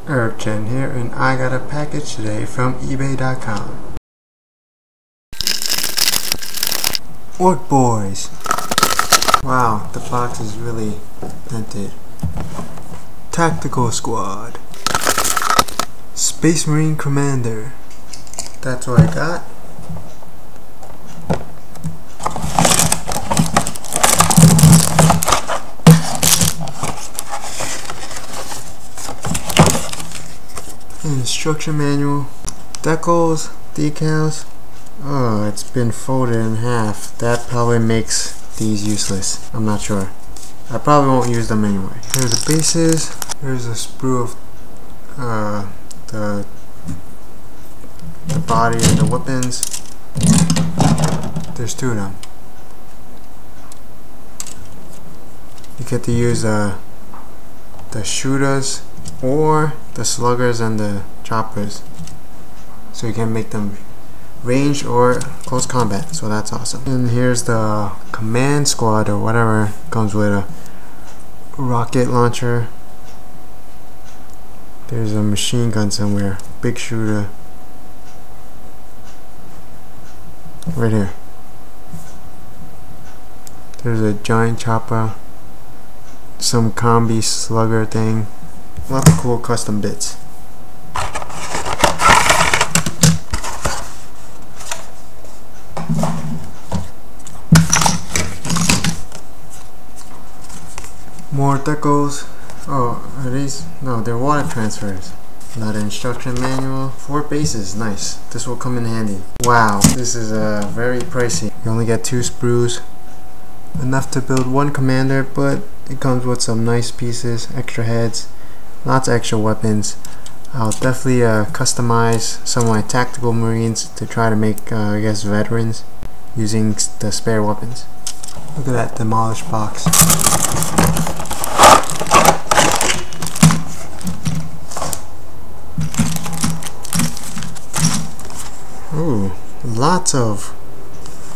Urchin here, and I got a package today from eBay.com. Ork Boyz. Wow, the box is really dented. Tactical Squad. Space Marine Commander. That's what I got. Instruction manual, decals, decals. Oh, it's been folded in half. That probably makes these useless. I'm not sure. I probably won't use them anyway. Here's the bases. Here's a sprue of the body and the weapons. There's two of them. You get to use the Shootas or the Sluggas and the Choppas, so you can make them range or close combat, so that's awesome. And here's the command squad, or whatever comes with a rocket launcher. There's a machine gun somewhere, Big Shoota, right here. There's a giant choppa, some combi slugger thing. Lots of cool custom bits. More decals. Oh, are these? No, they're water transfers. Not an instruction manual. 4 bases, nice. This will come in handy. Wow, this is very pricey. You only get 2 sprues. Enough to build 1 commander, but it comes with some nice pieces, extra heads. Lots of extra weapons. I'll definitely customize some of my tactical marines to try to make, I guess, veterans using the spare weapons. Look at that demolished box. Ooh, lots of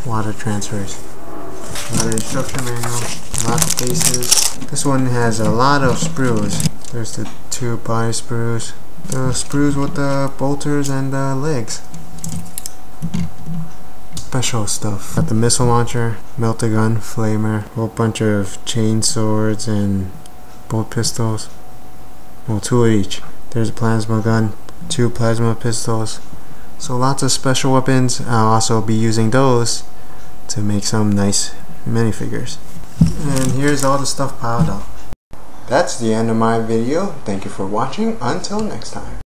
water transfers. A lot of instruction manual, lots of bases. This one has a lot of sprues. There's the 2 body sprues, the sprues with the bolters and the legs. Special stuff. Got the missile launcher, melta gun, flamer, a whole bunch of chainswords and bolt pistols. Well, 2 of each. There's a plasma gun, 2 plasma pistols. So lots of special weapons. I'll also be using those to make some nice minifigures. And here's all the stuff piled up. That's the end of my video. Thank you for watching. Until next time.